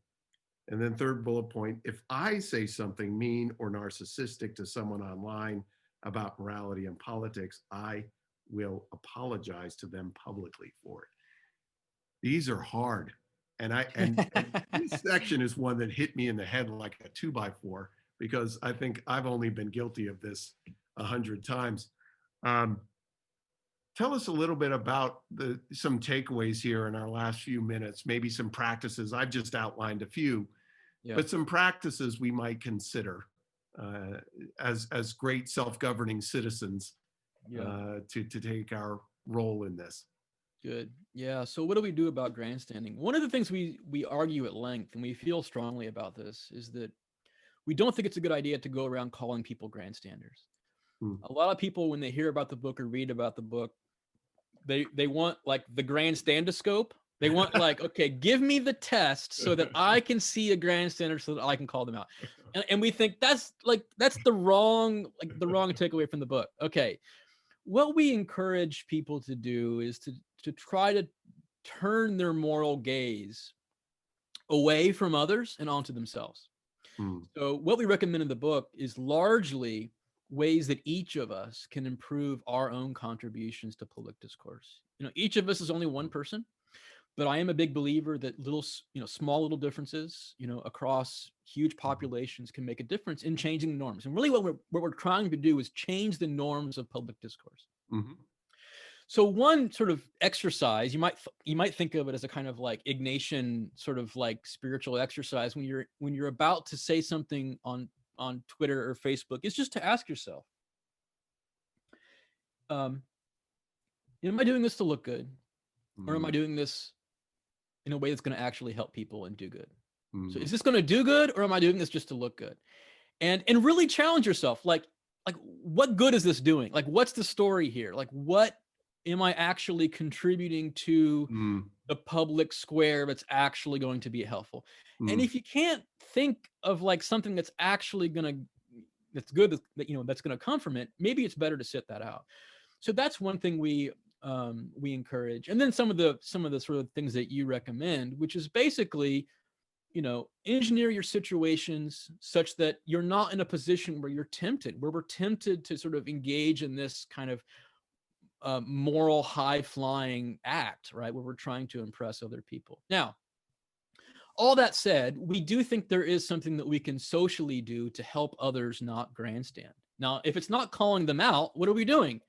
And then third bullet point, if I say something mean or narcissistic to someone online about morality and politics, I will apologize to them publicly for it. These are hard. And this section is one that hit me in the head like a 2x4, because I think I've only been guilty of this 100 times. Um, Tell us a little bit about some takeaways here in our last few minutes, maybe some practices. I've just outlined a few, Yeah. but some practices we might consider as great self-governing citizens to take our role in this. Good. Yeah. So what do we do about grandstanding? One of the things we argue at length, and we feel strongly about this, is that we don't think it's a good idea to go around calling people grandstanders. A lot of people, when they hear about the book or read about the book, they want like the grandstandoscope. They want like, okay, give me the test so that I can see a grandstander so that I can call them out. And we think that's the wrong takeaway from the book. Okay. What we encourage people to do is to try to turn their moral gaze away from others and onto themselves. So what we recommend in the book is largely ways that each of us can improve our own contributions to public discourse. Each of us is only one person, but I am a big believer that small little differences, across huge populations can make a difference in changing the norms. And really what we're trying to do is change the norms of public discourse. Mm-hmm. So one sort of exercise, you might think of it as a kind of like Ignatian sort of like spiritual exercise when you're about to say something on Twitter or Facebook, is just to ask yourself, am I doing this to look good? Or am I doing this in a way that's going to actually help people and do good? So is this going to do good, or am I doing this just to look good? And really challenge yourself. Like what good is this doing? Like, what's the story here? Like, what am I actually contributing to the public square that's actually going to be helpful? And if you can't think of like something that's actually that's good, that's going to come from it, maybe it's better to sit that out. So that's one thing we encourage. And then some of the sort of things that you recommend, which is basically, engineer your situations such that you're not in a position where we're tempted to sort of engage in this kind of moral high flying act, right? Where we're trying to impress other people. Now, all that said, we do think there is something that we can socially do to help others not grandstand. Now, if it's not calling them out, what are we doing?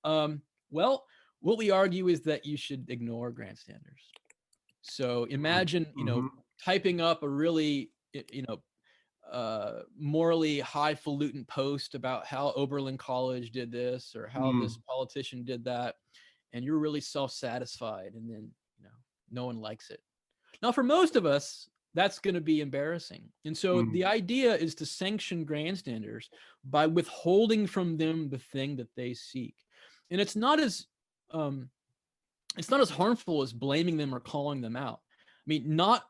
Well, what we argue is that you should ignore grandstanders. So imagine, typing up a really, morally highfalutin post about how Oberlin College did this or how this politician did that, and you're really self-satisfied, and then no one likes it. Now, for most of us, that's going to be embarrassing. And so the idea is to sanction grandstanders by withholding from them the thing that they seek. And it's not as harmful as blaming them or calling them out. I mean, not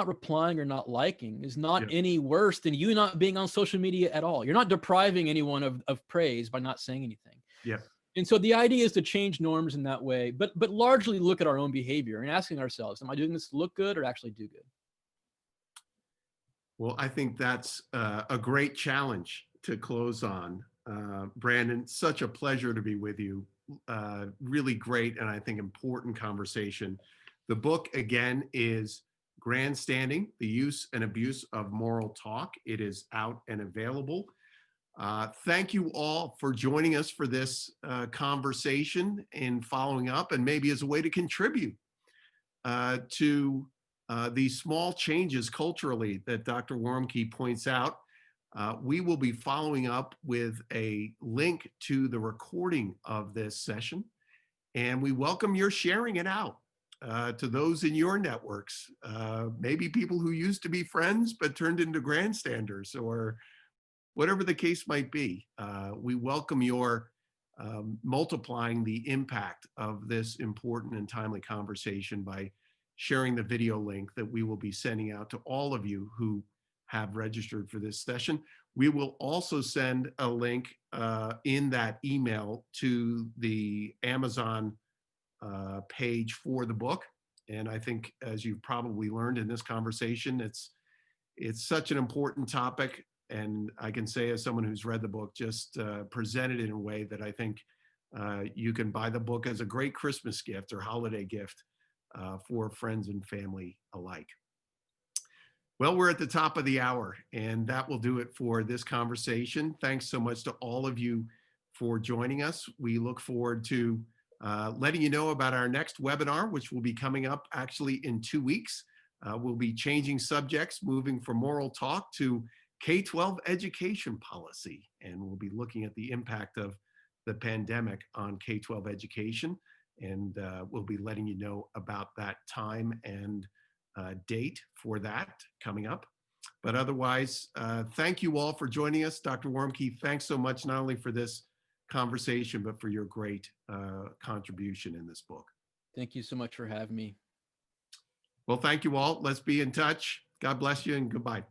replying or not liking is not any worse than you not being on social media at all. You're not depriving anyone of praise by not saying anything. Yeah. And so the idea is to change norms in that way, but largely look at our own behavior and asking ourselves, am I doing this to look good or actually do good? Well, I think that's a great challenge to close on. Brandon, such a pleasure to be with you. Really great and I think important conversation. The book, again, is Grandstanding, The Use and Abuse of Moral Talk. It is out and available. Thank you all for joining us for this conversation and following up, and maybe as a way to contribute to these small changes culturally that Dr. Warmke points out. We will be following up with a link to the recording of this session, and we welcome your sharing it out to those in your networks, maybe people who used to be friends but turned into grandstanders, or whatever the case might be. We welcome your multiplying the impact of this important and timely conversation by sharing the video link that we will be sending out to all of you who have registered for this session. We will also send a link in that email to the Amazon page for the book. And I think, as you've probably learned in this conversation, it's such an important topic. And I can say, as someone who's read the book, just presented in a way that I think you can buy the book as a great Christmas gift or holiday gift for friends and family alike. Well, we're at the top of the hour, and that will do it for this conversation. Thanks so much to all of you for joining us. We look forward to letting you know about our next webinar, which will be coming up actually in 2 weeks. We'll be changing subjects, moving from moral talk to K-12 education policy, and we'll be looking at the impact of the pandemic on K-12 education, and we'll be letting you know about that time and date for that coming up. But otherwise, thank you all for joining us. Dr. Warmke, thanks so much, not only for this conversation, but for your great contribution in this book. Thank you so much for having me. Well, thank you all. Let's be in touch. God bless you and goodbye.